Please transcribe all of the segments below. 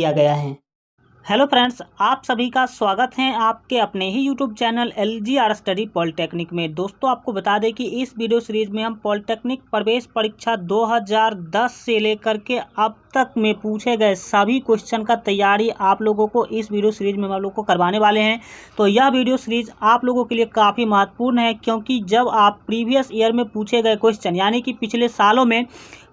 किया गया है। हेलो फ्रेंड्स, आप सभी का स्वागत है आपके अपने ही YouTube channel LGR study polytechnic में। दोस्तों, आपको बता दें कि इस वीडियो सीरीज में हम पॉलिटेक्निक प्रवेश परीक्षा 2010 से लेकर के अब तक में पूछे गए सभी क्वेश्चन का तैयारी आप लोगों को इस वीडियो सीरीज में हम लोग को करवाने वाले हैं। तो यह वीडियो सीरीज आप लोगों के लिए काफ़ी महत्वपूर्ण है, क्योंकि जब आप प्रीवियस ईयर में पूछे गए क्वेश्चन यानी कि पिछले सालों में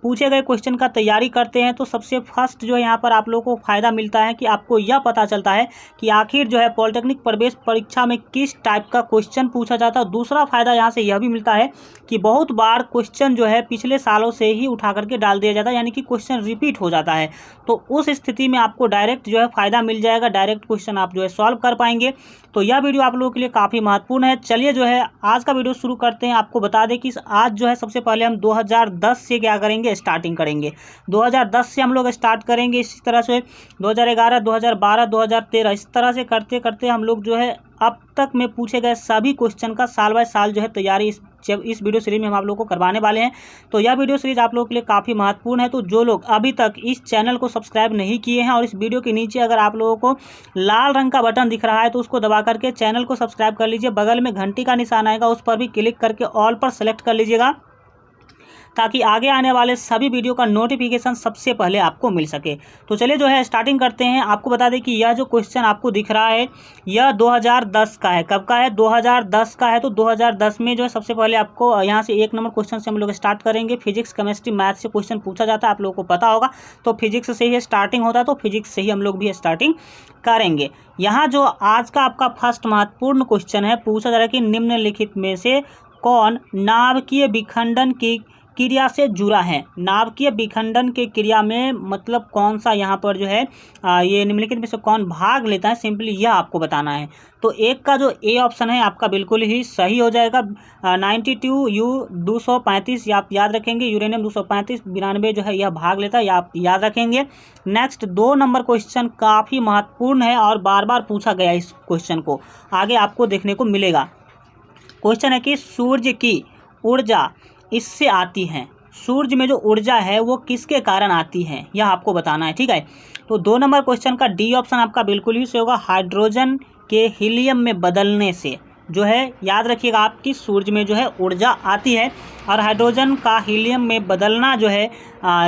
पूछे गए क्वेश्चन का तैयारी करते हैं तो सबसे फर्स्ट जो है यहाँ पर आप लोगों को फ़ायदा मिलता है कि आपको यह पता चलता है कि आखिर जो है पॉलिटेक्निक प्रवेश परीक्षा में किस टाइप का क्वेश्चन पूछा जाता है। दूसरा फ़ायदा यहाँ से यह भी मिलता है कि बहुत बार क्वेश्चन जो है पिछले सालों से ही उठा करके डाल दिया जाता है, यानी कि क्वेश्चन रिपीट हो जाता है। तो उस स्थिति में आपको डायरेक्ट जो है फ़ायदा मिल जाएगा, डायरेक्ट क्वेश्चन आप जो है सॉल्व कर पाएंगे। तो यह वीडियो आप लोगों के लिए काफ़ी महत्वपूर्ण है। चलिए जो है आज का वीडियो शुरू करते हैं। आपको बता दें कि आज जो है सबसे पहले हम 2010 से क्या करेंगे, स्टार्टिंग करेंगे। 2010 से हम लोग स्टार्ट करेंगे, इसी तरह से 2011, 2012, 2013 इस तरह से करते करते हम लोग जो है अब तक में पूछे गए सभी क्वेश्चन का साल बाय साल जो है तैयारी इस वीडियो सीरीज में हम आप लोगों को करवाने वाले हैं। तो यह वीडियो सीरीज आप लोगों के लिए काफ़ी महत्वपूर्ण है। तो जो लोग अभी तक इस चैनल को सब्सक्राइब नहीं किए हैं और इस वीडियो के नीचे अगर आप लोगों को लाल रंग का बटन दिख रहा है तो उसको दबा करके चैनल को सब्सक्राइब कर लीजिए। बगल में घंटी का निशान आएगा, उस पर भी क्लिक करके ऑल पर सेलेक्ट कर लीजिएगा, ताकि आगे आने वाले सभी वीडियो का नोटिफिकेशन सबसे पहले आपको मिल सके। तो चलिए जो है स्टार्टिंग करते हैं। आपको बता दें कि यह जो क्वेश्चन आपको दिख रहा है यह 2010 का है। कब का है? 2010 का है। तो 2010 में जो है सबसे पहले आपको यहाँ से 1 नंबर क्वेश्चन से हम लोग स्टार्ट करेंगे। फिजिक्स, केमिस्ट्री, मैथ से क्वेश्चन पूछा जाता है, आप लोगों को पता होगा। तो फिजिक्स से ही स्टार्टिंग होता है, तो फिजिक्स से ही हम लोग भी स्टार्टिंग करेंगे। यहाँ जो आज का आपका फर्स्ट महत्वपूर्ण क्वेश्चन है, पूछा जा रहा है कि निम्नलिखित में से कौन नाभिकीय विखंडन की क्रिया से जुड़ा है। नाभिकीय विखंडन के क्रिया में मतलब कौन सा यहाँ पर जो है ये निम्नलिखित में से कौन भाग लेता है, सिंपली यह आपको बताना है। तो एक का जो ए ऑप्शन है आपका बिल्कुल ही सही हो जाएगा। 92U235 आप याद रखेंगे। यूरेनियम 235 92 जो है यह भाग लेता है, यह आप याद रखेंगे। नेक्स्ट 2 नंबर क्वेश्चन काफ़ी महत्वपूर्ण है और बार बार पूछा गया इस क्वेश्चन को आगे आपको देखने को मिलेगा। क्वेश्चन है कि सूर्य की ऊर्जा इससे आती है। सूर्य में जो ऊर्जा है वो किसके कारण आती है, यह आपको बताना है, ठीक है। तो 2 नंबर क्वेश्चन का डी ऑप्शन आपका बिल्कुल ही सही होगा। हाइड्रोजन के हीलियम में बदलने से जो है याद रखिएगा आपकी सूर्य में जो है ऊर्जा आती है। और हाइड्रोजन का हीलियम में बदलना जो है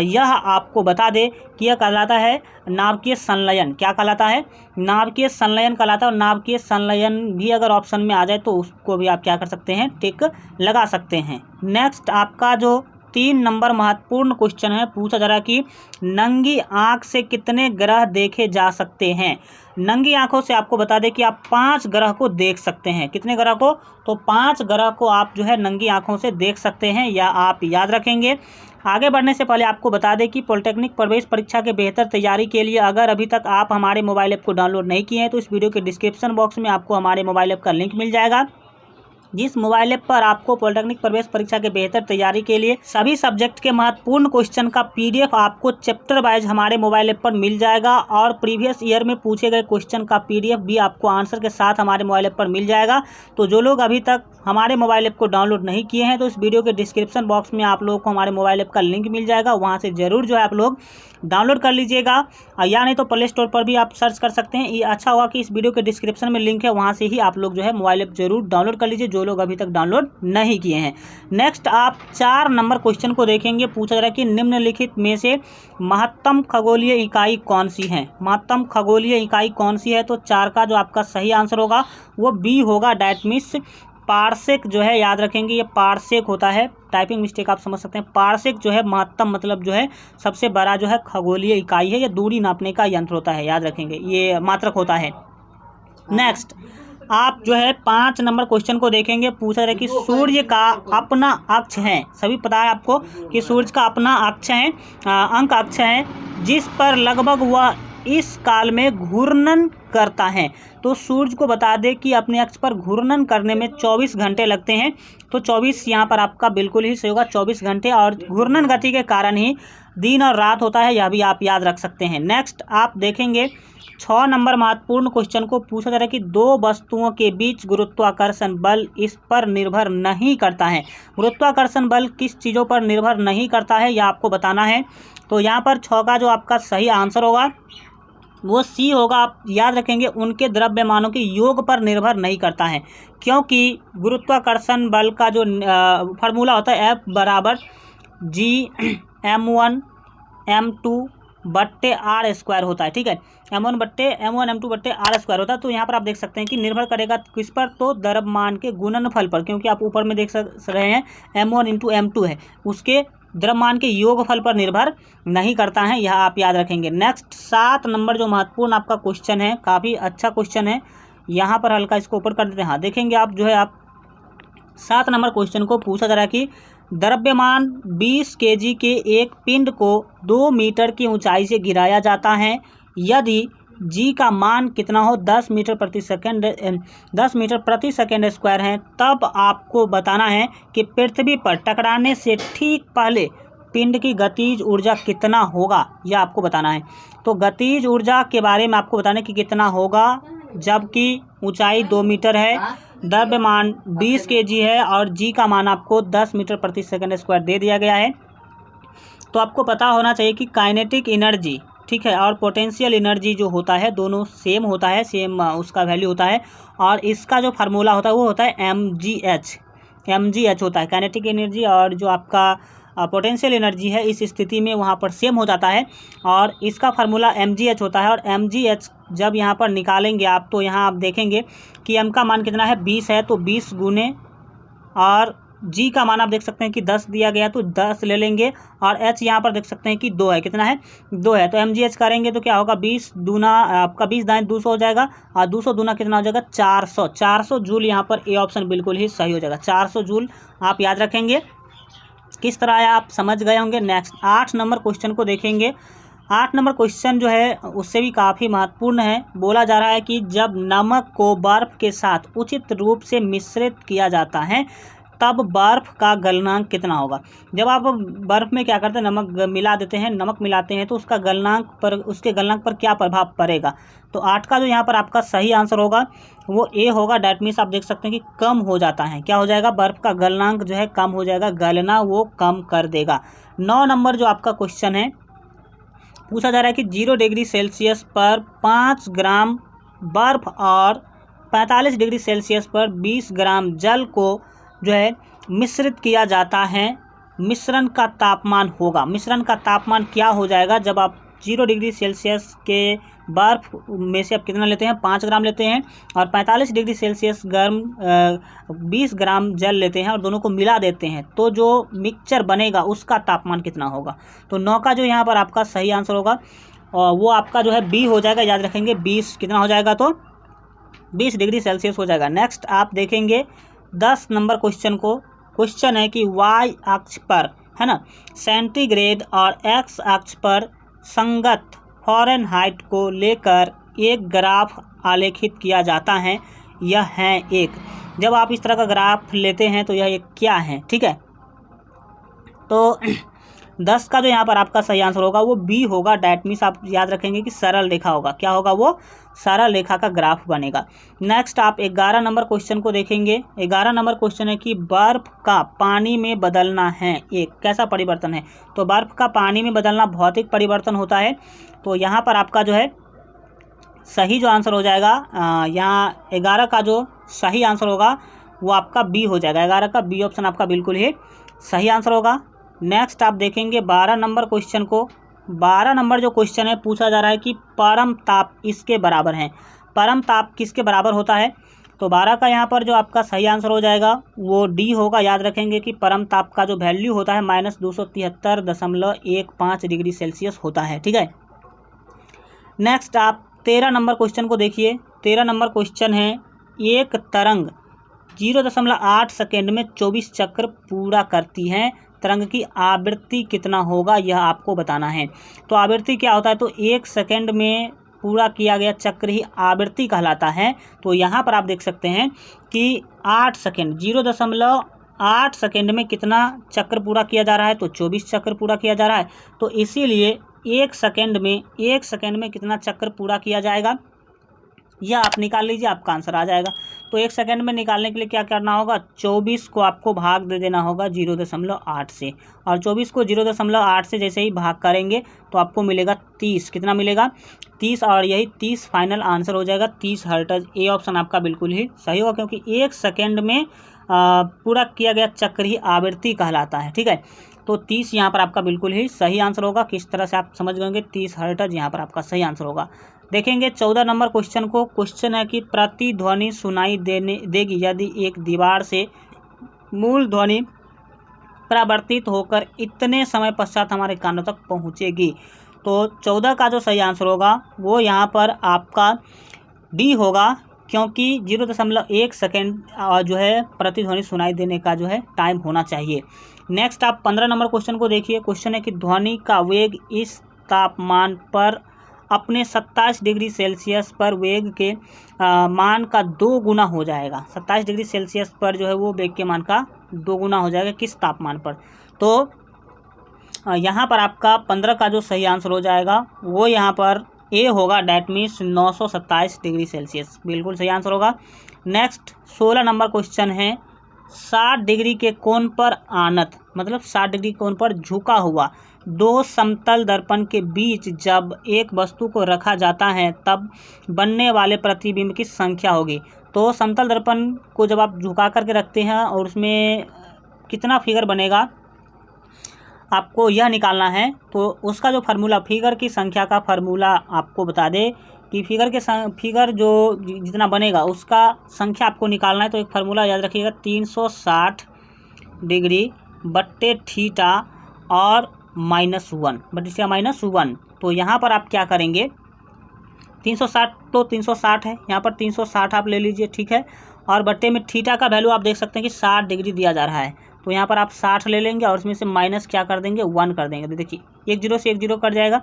यह आपको बता दे कि यह कहलाता है नाभिकीय संलयन। क्या कहलाता है? नाभिकीय संलयन कहलाता है। और नाभिकीय संलयन भी अगर ऑप्शन में आ जाए तो उसको भी आप क्या कर सकते हैं, टिक लगा सकते हैं। नेक्स्ट आपका जो 3 नंबर महत्वपूर्ण क्वेश्चन है, पूछा जा रहा है कि नंगी आँख से कितने ग्रह देखे जा सकते हैं। नंगी आँखों से आपको बता दें कि आप 5 ग्रह को देख सकते हैं। कितने ग्रह को? तो 5 ग्रह को आप जो है नंगी आँखों से देख सकते हैं, या आप याद रखेंगे। आगे बढ़ने से पहले आपको बता दें कि पॉलिटेक्निक प्रवेश परीक्षा के बेहतर तैयारी के लिए अगर अभी तक आप हमारे मोबाइल ऐप को डाउनलोड नहीं किए हैं तो इस वीडियो के डिस्क्रिप्शन बॉक्स में आपको हमारे मोबाइल ऐप का लिंक मिल जाएगा, जिस मोबाइल ऐप पर आपको पॉलिटेक्निक प्रवेश परीक्षा के बेहतर तैयारी के लिए सभी सब्जेक्ट के महत्वपूर्ण क्वेश्चन का PDF आपको चैप्टर वाइज हमारे मोबाइल ऐप पर मिल जाएगा। और प्रीवियस ईयर में पूछे गए क्वेश्चन का PDF भी आपको आंसर के साथ हमारे मोबाइल ऐप पर मिल जाएगा। तो जो लोग अभी तक हमारे मोबाइल ऐप को डाउनलोड नहीं किए हैं तो इस वीडियो के डिस्क्रिप्शन बॉक्स में आप लोगों को हमारे मोबाइल ऐप का लिंक मिल जाएगा, वहाँ से ज़रूर जो है आप लोग डाउनलोड कर लीजिएगा। या नहीं तो प्ले स्टोर पर भी आप सर्च कर सकते हैं। ये अच्छा हुआ कि इस वीडियो के डिस्क्रिप्शन में लिंक है, वहाँ से ही आप लोग जो है मोबाइल ऐप जरूर डाउनलोड कर लीजिए, जो लोग अभी तक डाउनलोड नहीं किए हैं। नेक्स्ट आप 4 नंबर क्वेश्चन को देखेंगे। पूछा जा रहा है कि निम्नलिखित में से महत्तम खगोलीय इकाई कौन सी है। महत्तम खगोलीय इकाई कौन सी है? तो 4 का जो आपका सही आंसर होगा वो बी होगा। डैट मीन्स पारसेक जो है याद रखेंगे, ये पारसेक होता है। टाइपिंग मिस्टेक आप समझ सकते हैं। पारसेक जो है महत्तम मतलब जो है सबसे बड़ा जो है खगोलीय इकाई है, या दूरी नापने का यंत्र होता है, याद रखेंगे, ये मात्रक होता है। नेक्स्ट आप जो है 5 नंबर क्वेश्चन को देखेंगे। पूछा रहा है कि सूर्य का अपना अक्ष है। सभी पता है आपको कि सूर्य का अपना अक्ष है, अंक अक्ष है, जिस पर लगभग वह इस काल में घूर्णन करता है। तो सूर्य को बता दें कि अपने अक्ष पर घूर्णन करने में 24 घंटे लगते हैं। तो 24 यहाँ पर आपका बिल्कुल ही सही होगा, 24 घंटे। और घूर्णन गति के कारण ही दिन और रात होता है, यह भी आप याद रख सकते हैं। नेक्स्ट आप देखेंगे 6 नंबर महत्वपूर्ण क्वेश्चन को। पूछा जा रहा है कि 2 वस्तुओं के बीच गुरुत्वाकर्षण बल इस पर निर्भर नहीं करता है। गुरुत्वाकर्षण बल किस चीज़ों पर निर्भर नहीं करता है, यह आपको बताना है। तो यहाँ पर 6 का जो आपका सही आंसर होगा वो सी होगा। आप याद रखेंगे उनके द्रव्यमानों के योग पर निर्भर नहीं करता है, क्योंकि गुरुत्वाकर्षण बल का जो फार्मूला होता है F बराबर G(m1m2/r² होता है। ठीक है, m1m2/r² होता है। तो यहाँ पर आप देख सकते हैं कि निर्भर करेगा किस पर, तो द्रव्यमान के गुणनफल पर, क्योंकि आप ऊपर में देख रहे हैं m1 × m2 है, उसके द्रव्यमान के योगफल पर निर्भर नहीं करता है, यह आप याद रखेंगे। नेक्स्ट 7 नंबर जो महत्वपूर्ण आपका क्वेश्चन है, काफ़ी अच्छा क्वेश्चन है, यहाँ पर हल्का इसको ऊपर कर देते हैं। हाँ देखेंगे आप जो है, आप 7 नंबर क्वेश्चन को पूछा जा रहा है कि द्रव्यमान 20 kg के एक पिंड को 2 मीटर की ऊंचाई से गिराया जाता है। यदि जी का मान कितना हो, 10 मीटर प्रति सेकेंड स्क्वायर है, तब आपको बताना है कि पृथ्वी पर टकराने से ठीक पहले पिंड की गतिज ऊर्जा कितना होगा, यह आपको बताना है। तो गतिज ऊर्जा के बारे में आपको बताना है कि कितना होगा, जबकि ऊंचाई 2 मीटर है, द्रव्यमान 20 kg है और जी का मान आपको 10 मीटर प्रति सेकेंड स्क्वायर दे दिया गया है। तो आपको पता होना चाहिए कि काइनेटिक एनर्जी, ठीक है, और पोटेंशियल एनर्जी जो होता है दोनों सेम होता है, सेम उसका वैल्यू होता है, और इसका जो फार्मूला होता है वो होता है mgh होता है। काइनेटिक एनर्जी और जो आपका पोटेंशियल एनर्जी है, इस स्थिति में वहाँ पर सेम हो जाता है, और इसका फार्मूला mgh होता है। और mgh जब यहाँ पर निकालेंगे आप, तो यहाँ आप देखेंगे कि m का मान कितना है, 20 है, तो 20 गुने, और g का मान आप देख सकते हैं कि 10 दिया गया, तो 10 ले लेंगे, और h यहाँ पर देख सकते हैं कि 2 है, कितना है, 2 है। तो mgh करेंगे तो क्या होगा, 20 दूना आपका 20 दाएँ 200 हो जाएगा, और 200 दूना कितना हो जाएगा, 400 जूल। यहाँ पर ए ऑप्शन बिल्कुल ही सही हो जाएगा, 400 जूल आप याद रखेंगे। किस तरह है आप समझ गए होंगे। नेक्स्ट 8 नंबर क्वेश्चन को देखेंगे। 8 नंबर क्वेश्चन जो है उससे भी काफ़ी महत्वपूर्ण है। बोला जा रहा है कि जब नमक को बर्फ़ के साथ उचित रूप से मिश्रित किया जाता है, तब बर्फ़ का गलनांक कितना होगा। जब आप बर्फ़ में क्या करते हैं, नमक मिला देते हैं, नमक मिलाते हैं, तो उसका गलनांक पर, उसके गलनांक पर क्या प्रभाव पड़ेगा। तो 8 का जो यहाँ पर आपका सही आंसर होगा वो ए होगा। डैट मीन्स आप देख सकते हैं कि कम हो जाता है, क्या हो जाएगा, बर्फ़ का गलनांक जो है कम हो जाएगा, गलना वो कम कर देगा। 9 नंबर जो आपका क्वेश्चन है, पूछा जा रहा है कि 0 डिग्री सेल्सियस पर 5 ग्राम बर्फ़ और 45 डिग्री सेल्सियस पर 20 ग्राम जल को जो है मिश्रित किया जाता है, मिश्रण का तापमान होगा। मिश्रण का तापमान क्या हो जाएगा, जब आप 0 डिग्री सेल्सियस के बर्फ़ में से आप कितना लेते हैं, 5 ग्राम लेते हैं, और 45 डिग्री सेल्सियस गर्म 20 ग्राम जल लेते हैं, और दोनों को मिला देते हैं, तो जो मिक्सचर बनेगा उसका तापमान कितना होगा। तो 9 का जो यहाँ पर आपका सही आंसर होगा और वो आपका जो है बी हो जाएगा, याद रखेंगे 20 कितना हो जाएगा, तो 20 डिग्री सेल्सियस हो जाएगा। नेक्स्ट आप देखेंगे 10 नंबर क्वेश्चन को। क्वेश्चन है कि वाई अक्ष पर, है ना, सेंटीग्रेड और एक्स अक्ष पर संगत फ़ारेनहाइट को लेकर एक ग्राफ आलेखित किया जाता है। यह है एक, जब आप इस तरह का ग्राफ लेते हैं तो यह एक क्या है, ठीक है। तो 10 का जो यहाँ पर आपका सही आंसर होगा वो बी होगा। डैट मीन्स आप याद रखेंगे कि सरल रेखा होगा, क्या होगा, वो सरल रेखा का ग्राफ बनेगा। नेक्स्ट आप 11 नंबर क्वेश्चन को देखेंगे। 11 नंबर क्वेश्चन है कि बर्फ़ का पानी में बदलना है एक कैसा परिवर्तन है। तो बर्फ़ का पानी में बदलना भौतिक परिवर्तन होता है। तो यहाँ पर आपका जो है सही जो आंसर हो जाएगा, यहाँ 11 का जो सही आंसर होगा वो आपका बी हो जाएगा। 11 का बी ऑप्शन आपका बिल्कुल ही सही आंसर होगा। नेक्स्ट आप देखेंगे 12 नंबर क्वेश्चन को। 12 नंबर जो क्वेश्चन है, पूछा जा रहा है कि परम ताप इसके बराबर है। परम ताप किसके बराबर होता है। तो 12 का यहाँ पर जो आपका सही आंसर हो जाएगा वो डी होगा। याद रखेंगे कि परम ताप का जो वैल्यू होता है -273.15 डिग्री सेल्सियस होता है, ठीक है। नेक्स्ट आप 13 नंबर क्वेश्चन को देखिए। 13 नंबर क्वेश्चन है, एक तरंग 0.8 सेकेंड में 24 चक्र पूरा करती है, तरंग की आवृत्ति कितना होगा, यह आपको बताना है। तो आवृत्ति क्या होता है, तो 1 सेकेंड में पूरा किया गया चक्र ही आवृत्ति कहलाता है। तो यहाँ पर आप देख सकते हैं कि 8 सेकेंड 0.8 सेकेंड में कितना चक्र पूरा किया जा रहा है, तो 24 चक्र पूरा किया जा रहा है। तो इसीलिए 1 सेकेंड में कितना चक्र पूरा किया जाएगा, यह आप निकाल लीजिए, आपका आंसर आ जाएगा। तो 1 सेकंड में निकालने के लिए क्या करना होगा, 24 को आपको भाग दे देना होगा 0.8 से, और 24 को 0.8 से जैसे ही भाग करेंगे तो आपको मिलेगा 30। कितना मिलेगा, 30, और यही 30 फाइनल आंसर हो जाएगा, 30 हर्ट्ज। ए ऑप्शन आपका बिल्कुल ही सही होगा, क्योंकि 1 सेकेंड में पूरा किया गया चक्र ही आवृत्ति कहलाता है। ठीक है, तो 30 यहाँ पर आपका बिल्कुल ही सही आंसर होगा। किस तरह से आप समझ गए, 30 हर्ट्ज यहाँ पर आपका सही आंसर होगा। देखेंगे 14 नंबर क्वेश्चन को। क्वेश्चन है कि प्रतिध्वनि सुनाई देगी यदि एक दीवार से मूल ध्वनि परावर्तित होकर इतने समय पश्चात हमारे कानों तक पहुँचेगी। तो 14 का जो सही आंसर होगा वो यहाँ पर आपका डी होगा, क्योंकि 0.1 सेकेंड जो है प्रतिध्वनि सुनाई देने का जो है टाइम होना चाहिए। नेक्स्ट आप 15 नंबर क्वेश्चन को देखिए। क्वेश्चन है कि ध्वनि का वेग इस तापमान पर अपने 27 डिग्री सेल्सियस पर वेग के मान का 2 गुना हो जाएगा। 27 डिग्री सेल्सियस पर जो है वो वेग के मान का 2 गुना हो जाएगा, किस तापमान पर। तो यहाँ पर आपका 15 का जो सही आंसर हो जाएगा वो यहाँ पर ए होगा, डैट मीन्स 927 डिग्री सेल्सियस, बिल्कुल सही आंसर होगा। नेक्स्ट 16 नंबर क्वेश्चन है, 60 डिग्री के कोण पर आनत, मतलब 60 डिग्री कोण पर झुका हुआ 2 समतल दर्पण के बीच जब एक वस्तु को रखा जाता है तब बनने वाले प्रतिबिंब की संख्या होगी। तो समतल दर्पण को जब आप झुका करके रखते हैं और उसमें कितना फिगर बनेगा आपको यह निकालना है, तो उसका जो फार्मूला, फिगर की संख्या का फार्मूला आपको बता दे कि फिगर जो जितना बनेगा उसका संख्या आपको निकालना है। तो एक फार्मूला याद रखिएगा, 360 डिग्री बट्टे थीटा और -1 बट्टे थीटा -1। तो यहाँ पर आप क्या करेंगे, 360 तो 360 है, यहाँ पर 360 आप ले लीजिए, ठीक है। और बट्टे में थीटा का वैल्यू आप देख सकते हैं कि 60 डिग्री दिया जा रहा है, तो यहाँ पर आप 60 ले लेंगे और उसमें से माइनस क्या कर देंगे, 1 कर देंगे। तो देखिए 1 0 से 1 0 कट जाएगा,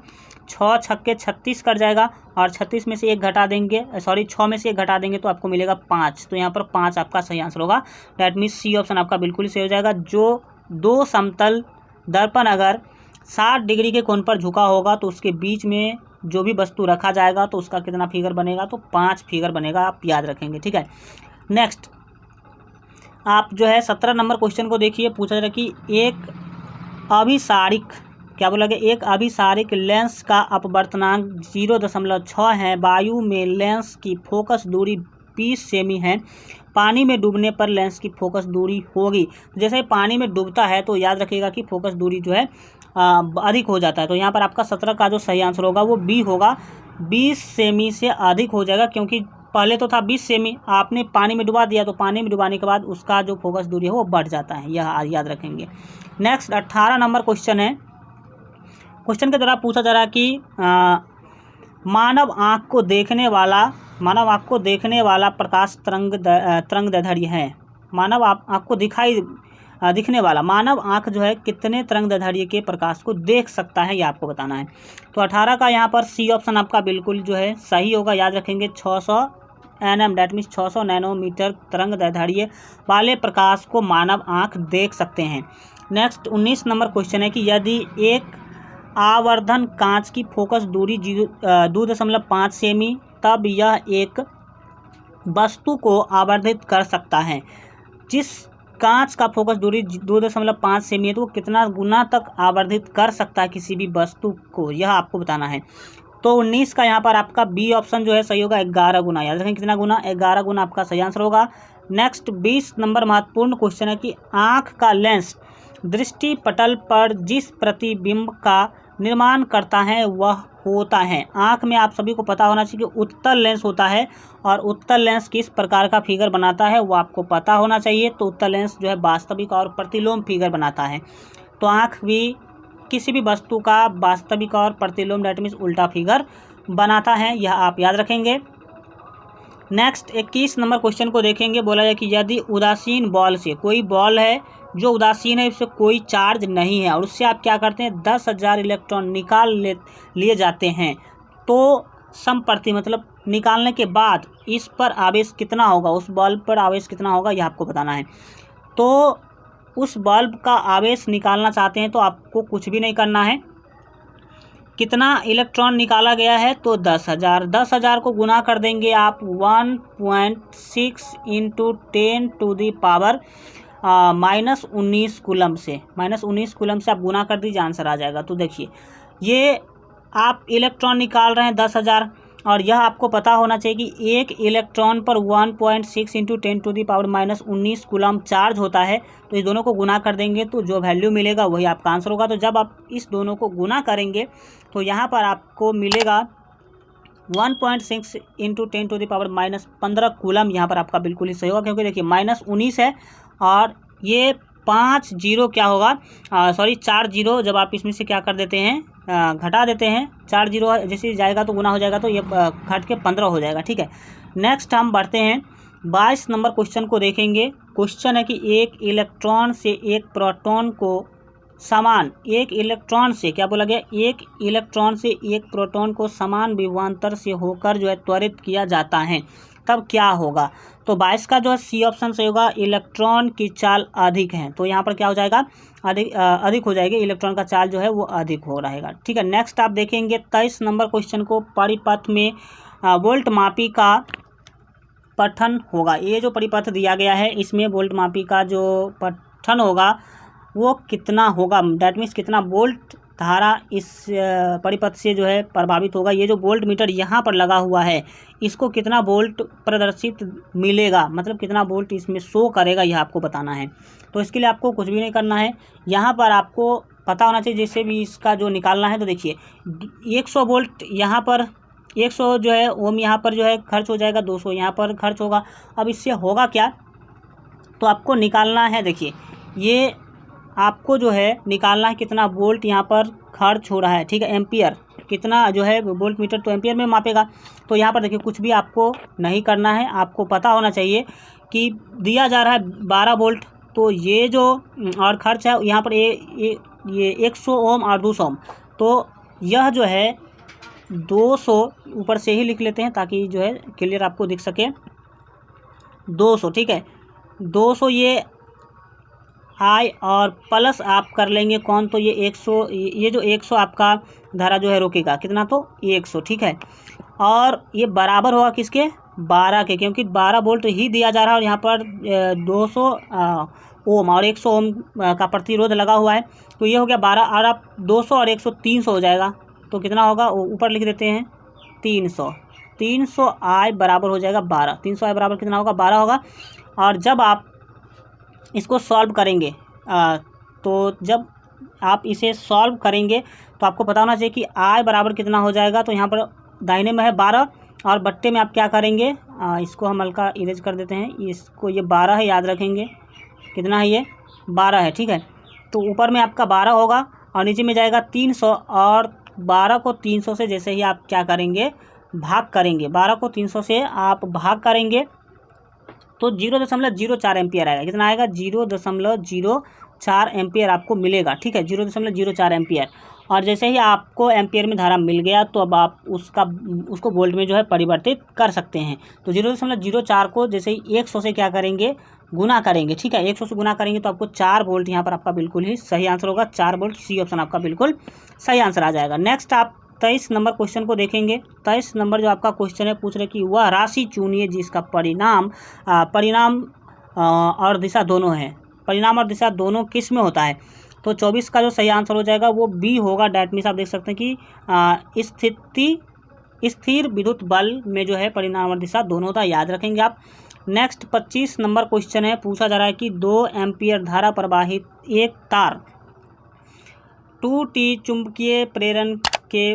6 छक्के 36 कट जाएगा, और 36 में से 1 घटा देंगे, 6 में से 1 घटा देंगे तो आपको मिलेगा 5। तो यहाँ पर 5 आपका सही आंसर होगा, डैट मीन्स सी ऑप्शन आपका बिल्कुल ही सही हो जाएगा। जो 2 समतल दर्पण अगर 60 डिग्री के कोण पर झुका होगा तो उसके बीच में जो भी वस्तु रखा जाएगा तो उसका कितना फिगर बनेगा, तो 5 फिगर बनेगा, आप याद रखेंगे, ठीक है। नेक्स्ट आप जो है 17 नंबर क्वेश्चन को देखिए। पूछा जा रहा है कि एक अभिसारिक, क्या बोला गया, एक अभिसारिक लेंस का अपवर्तनांक 0.6 है, वायु में लेंस की फोकस दूरी 20 सेमी है, पानी में डूबने पर लेंस की फोकस दूरी होगी। जैसे पानी में डूबता है तो याद रखिएगा कि फोकस दूरी जो है अधिक हो जाता है। तो यहाँ पर आपका 17 का जो सही आंसर होगा वो बी होगा, 20 सेमी से अधिक हो जाएगा, क्योंकि पहले तो था 20 सेमी, आपने पानी में डुबा दिया तो पानी में डुबाने के बाद उसका जो फोकस दूरी है वो बढ़ जाता है, यह याद रखेंगे। नेक्स्ट 18 नंबर क्वेश्चन है। क्वेश्चन के द्वारा पूछा जा रहा है कि मानव आँख को देखने वाला प्रकाश तरंगदैर्ध्य है। मानव आँख को दिखने वाला मानव आँख जो है कितने तरंगदैर्ध्य के प्रकाश को देख सकता है, ये आपको बताना है। तो 18 का यहाँ पर सी ऑप्शन आपका बिल्कुल जो है सही होगा, याद रखेंगे। 600 nm, डैट मीन्स 600 नैनोमीटर तरंगदैर्ध्य वाले प्रकाश को मानव आँख देख सकते हैं। नेक्स्ट 19 नंबर क्वेश्चन है कि यदि एक आवर्धन कांच की फोकस दूरी 2.5 सेमी, तब यह एक वस्तु को आवर्धित कर सकता है। जिस कांच का फोकस दूरी 2.5 सेमी है तो वो कितना गुना तक आवर्धित कर सकता है किसी भी वस्तु को, यह आपको बताना है। तो 19 का यहाँ पर आपका बी ऑप्शन जो है सही होगा, 11 गुना। याद रखें कितना गुना, 11 गुना आपका सही आंसर होगा। नेक्स्ट 20 नंबर महत्वपूर्ण क्वेश्चन है कि आँख का लेंस दृष्टि पटल पर जिस प्रतिबिंब का निर्माण करता है वह होता है। आँख में आप सभी को पता होना चाहिए कि उत्तल लेंस होता है, और उत्तल लेंस किस प्रकार का फिगर बनाता है वो आपको पता होना चाहिए। तो उत्तल लेंस जो है वास्तविक और प्रतिलोम फिगर बनाता है। तो आँख भी किसी भी वस्तु का वास्तविक और प्रतिलोम, डेट मीन्स उल्टा फिगर बनाता है, यह आप याद रखेंगे। नेक्स्ट 21 नंबर क्वेश्चन को देखेंगे। बोला जाए कि यदि उदासीन बॉल से, कोई बॉल है जो उदासीन है, उससे कोई चार्ज नहीं है, और उससे आप क्या करते हैं, 10,000 इलेक्ट्रॉन निकाल लिए जाते हैं, तो समप्रति मतलब निकालने के बाद इस पर आवेश कितना होगा, उस बल्ब पर आवेश कितना होगा, यह आपको बताना है। तो उस बल्ब का आवेश निकालना चाहते हैं तो आपको कुछ भी नहीं करना है, कितना इलेक्ट्रॉन निकाला गया है, तो 10,000। 10,000 को गुना कर देंगे आप 1.6 इंटू 10⁻⁻19 कूलम से। -19 कूलम से आप गुना कर दीजिए, आंसर आ जाएगा। तो देखिए, ये आप इलेक्ट्रॉन निकाल रहे हैं 10,000, और यह आपको पता होना चाहिए कि एक इलेक्ट्रॉन पर 1.6 इंटू 10⁻⁻19 कूलम चार्ज होता है। तो इस दोनों को गुना कर देंगे तो जो वैल्यू मिलेगा वही आपका आंसर होगा। तो जब आप इस दोनों को गुना करेंगे तो यहाँ पर आपको मिलेगा 1.6 इंटू 10⁻⁻15 कूलम। यहाँ पर आपका बिल्कुल ही सही होगा, क्योंकि देखिए -19 है और ये 5 जीरो क्या होगा, 4 जीरो जब आप इसमें से क्या कर देते हैं, घटा देते हैं, 4 जीरो जैसे जाएगा तो गुना हो जाएगा, तो ये घट के 15 हो जाएगा। ठीक है, नेक्स्ट हम बढ़ते हैं 22 नंबर क्वेश्चन को देखेंगे। क्वेश्चन है कि एक इलेक्ट्रॉन से एक प्रोटॉन को समान, एक इलेक्ट्रॉन से क्या बोला गया, एक इलेक्ट्रॉन से एक प्रोटॉन को समान विभवांतर से होकर जो है त्वरित किया जाता है, तब क्या होगा। तो 22 का जो है सी ऑप्शन से होगा, इलेक्ट्रॉन की चाल अधिक है। तो यहाँ पर क्या हो जाएगा, अधिक हो जाएगी, इलेक्ट्रॉन का चाल जो है वो अधिक हो रहेगा। ठीक है, नेक्स्ट आप देखेंगे 23 नंबर क्वेश्चन को। परिपथ में वोल्ट मापी का पठन होगा। ये जो परिपथ दिया गया है इसमें वोल्ट मापी का जो पठन होगा वो कितना होगा, डैट मीन्स कितना वोल्ट धारा इस परिपथ से जो है प्रभावित होगा। ये जो वोल्ट मीटर यहाँ पर लगा हुआ है इसको कितना वोल्ट प्रदर्शित मिलेगा, मतलब कितना वोल्ट इसमें शो करेगा, यह आपको बताना है। तो इसके लिए आपको कुछ भी नहीं करना है, यहाँ पर आपको पता होना चाहिए जैसे भी इसका जो निकालना है। तो देखिए 100 वोल्ट यहाँ पर, 100 जो है ओम यहाँ पर जो है खर्च हो जाएगा, 200 यहाँ पर खर्च होगा। अब इससे होगा क्या, तो आपको निकालना है, देखिए ये आपको जो है निकालना है कितना वोल्ट यहाँ पर खर्च हो रहा है। ठीक है, एम्पियर कितना जो है वोल्ट मीटर तो एम्पियर में मापेगा। तो यहाँ पर देखिए कुछ भी आपको नहीं करना है, आपको पता होना चाहिए कि दिया जा रहा है 12 वोल्ट, तो ये जो और खर्च है यहाँ पर ये 100 ओम और 200 ओम, तो यह जो है 200 ऊपर से ही लिख लेते हैं ताकि जो है क्लियर आपको दिख सके, 200। ठीक है, 200 ये आई और प्लस आप कर लेंगे कौन, तो ये 100, ये जो 100 आपका धारा जो है रोकेगा कितना, तो 100। ठीक है, और ये बराबर होगा किसके, 12 के, क्योंकि 12 वोल्ट ही दिया जा रहा है और यहाँ पर 200 ओम और 100 ओम का प्रतिरोध लगा हुआ है। तो ये हो गया 12, और आप 200 और 100 300 हो जाएगा। तो कितना होगा, ऊपर लिख देते हैं 300। 300 आई बराबर हो जाएगा 12, 300 आई बराबर कितना होगा, 12 होगा। और जब आप इसको सॉल्व करेंगे तो जब आप इसे सॉल्व करेंगे तो आपको पता होना चाहिए कि आई बराबर कितना हो जाएगा। तो यहाँ पर दाहिने में है 12 और बट्टे में आप क्या करेंगे, इसको हम हल्का इरेज कर देते हैं, इसको ये 12 है, याद रखेंगे कितना है, ये 12 है। ठीक है, तो ऊपर में आपका 12 होगा और नीचे में जाएगा 300, और 12 को 300 से जैसे ही आप क्या करेंगे, भाग करेंगे, 12 को 300 से आप भाग करेंगे तो 0.04 एम्पियर आएगा। कितना आएगा, 0.04 एम्पियर आपको मिलेगा। ठीक है, 0.04 एम्पियर। और जैसे ही आपको एम्पियर में धारा मिल गया तो अब आप उसको वोल्ट में जो है परिवर्तित कर सकते हैं। तो 0.04 को जैसे ही 100 से क्या करेंगे, गुना करेंगे। ठीक है, 100 से गुना करेंगे तो आपको 4 वोल्ट यहाँ पर आपका बिल्कुल ही सही आंसर होगा, 4 वोल्ट, सी ऑप्शन आपका बिल्कुल सही आंसर आ जाएगा। नेक्स्ट आप 23 नंबर क्वेश्चन को देखेंगे। 23 नंबर जो आपका क्वेश्चन है, पूछ रहे कि वह राशि चुनिए जिसका परिणाम और दिशा दोनों है। परिणाम और दिशा दोनों किस में होता है, तो 24 का जो सही आंसर हो जाएगा वो बी होगा। डैट मीन्स आप देख सकते हैं कि स्थिर विद्युत बल में जो है परिणाम और दिशा दोनों होता है, याद रखेंगे आप। नेक्स्ट 25 नंबर क्वेश्चन है, पूछा जा रहा है कि 2 एम्पियर धारा प्रवाहित एक तार 2T चुंबकीय प्रेरण के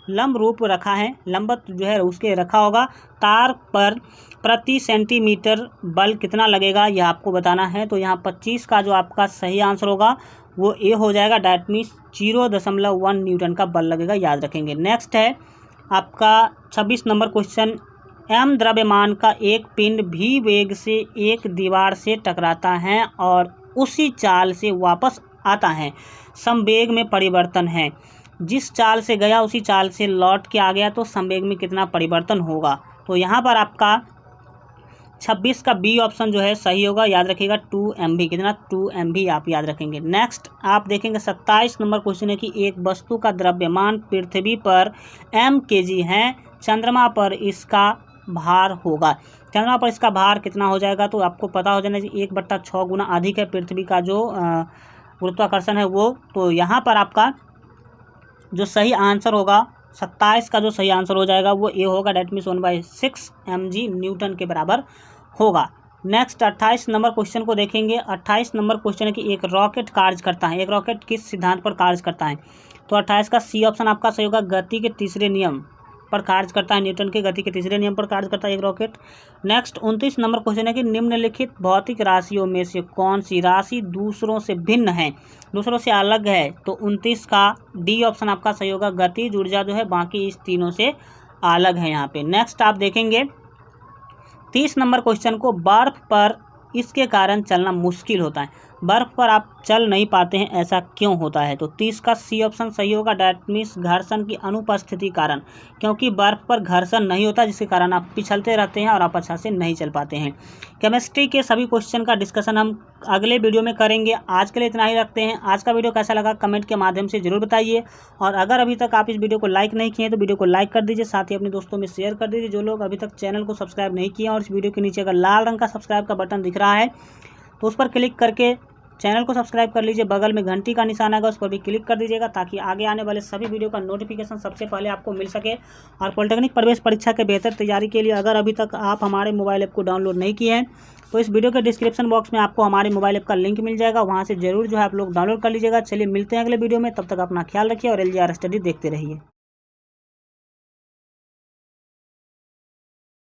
लंब रूप रखा है, लंबत जो है उसके रखा होगा, तार पर प्रति सेंटीमीटर बल कितना लगेगा, यह आपको बताना है। तो यहाँ 25 का जो आपका सही आंसर होगा वो ए हो जाएगा। डैट मीन्स 0.1 न्यूटन का बल लगेगा, याद रखेंगे। नेक्स्ट है आपका 26 नंबर क्वेश्चन, एम द्रव्यमान का एक पिंड भी वेग से एक दीवार से टकराता है और उसी चाल से वापस आता है, संवेग में परिवर्तन है। जिस चाल से गया उसी चाल से लौट के आ गया तो संवेग में कितना परिवर्तन होगा। तो यहाँ पर आपका 26 का बी ऑप्शन जो है सही होगा, याद रखिएगा 2 MB, कितना 2 MB आप याद रखेंगे। नेक्स्ट आप देखेंगे 27 नंबर क्वेश्चन है कि एक वस्तु का द्रव्यमान पृथ्वी पर m kg है, चंद्रमा पर इसका भार होगा। चंद्रमा पर इसका भार कितना हो जाएगा, तो आपको पता हो जाना चाहिए 1/6 गुना अधिक है पृथ्वी का जो गुरुत्वाकर्षण है वो। तो यहाँ पर आपका जो सही आंसर होगा 27 का जो सही आंसर हो जाएगा वो ये होगा, डेट मीन्स 1/6 mg न्यूटन के बराबर होगा। नेक्स्ट 28 नंबर क्वेश्चन को देखेंगे। 28 नंबर क्वेश्चन है कि एक रॉकेट कार्य करता है, एक रॉकेट किस सिद्धांत पर कार्य करता है, तो 28 का सी ऑप्शन आपका सही होगा, गति के तीसरे नियम पर कार्य करता है, न्यूटन के गति के तीसरे नियम पर कार्य करता है एक रॉकेट। नेक्स्ट 29 नंबर क्वेश्चन है कि निम्नलिखित भौतिक राशियों में से कौन सी राशि दूसरों से भिन्न है, दूसरों से अलग है, तो 29 का डी ऑप्शन आपका सही होगा, गतिज ऊर्जा जो है बाकी इस तीनों से अलग है यहाँ पे। नेक्स्ट आप देखेंगे 30 नंबर क्वेश्चन को, बर्फ पर इसके कारण चलना मुश्किल होता है, बर्फ पर आप चल नहीं पाते हैं, ऐसा क्यों होता है, तो 30 का सी ऑप्शन सही होगा, डैट मीन्स घर्षण की अनुपस्थिति कारण, क्योंकि बर्फ पर घर्षण नहीं होता जिसके कारण आप पिछलते रहते हैं और आप अच्छा से नहीं चल पाते हैं। केमिस्ट्री के सभी क्वेश्चन का डिस्कशन हम अगले वीडियो में करेंगे। आज के लिए इतना ही रखते हैं। आज का वीडियो कैसा लगा कमेंट के माध्यम से जरूर बताइए, और अगर अभी तक आप इस वीडियो को लाइक नहीं किए तो वीडियो को लाइक कर दीजिए, साथ ही अपने दोस्तों में शेयर कर दीजिए। जो लोग अभी तक चैनल को सब्सक्राइब नहीं किए और इस वीडियो के नीचे अगर लाल रंग का सब्सक्राइब का बटन दिख रहा है तो उस पर क्लिक करके चैनल को सब्सक्राइब कर लीजिए, बगल में घंटी का निशान आएगा उस पर भी क्लिक कर दीजिएगा, ताकि आगे आने वाले सभी वीडियो का नोटिफिकेशन सबसे पहले आपको मिल सके। और पॉलिटेक्निक प्रवेश परीक्षा के बेहतर तैयारी के लिए अगर अभी तक आप हमारे मोबाइल ऐप को डाउनलोड नहीं किए हैं तो इस वीडियो के डिस्क्रिप्शन बॉक्स में आपको हमारे मोबाइल ऐप का लिंक मिल जाएगा, वहाँ से जरूर जो है आप लोग डाउनलोड कर लीजिएगा। चलिए मिलते हैं अगले वीडियो में, तब तक अपना ख्याल रखिए और LGR स्टडी देखते रहिए।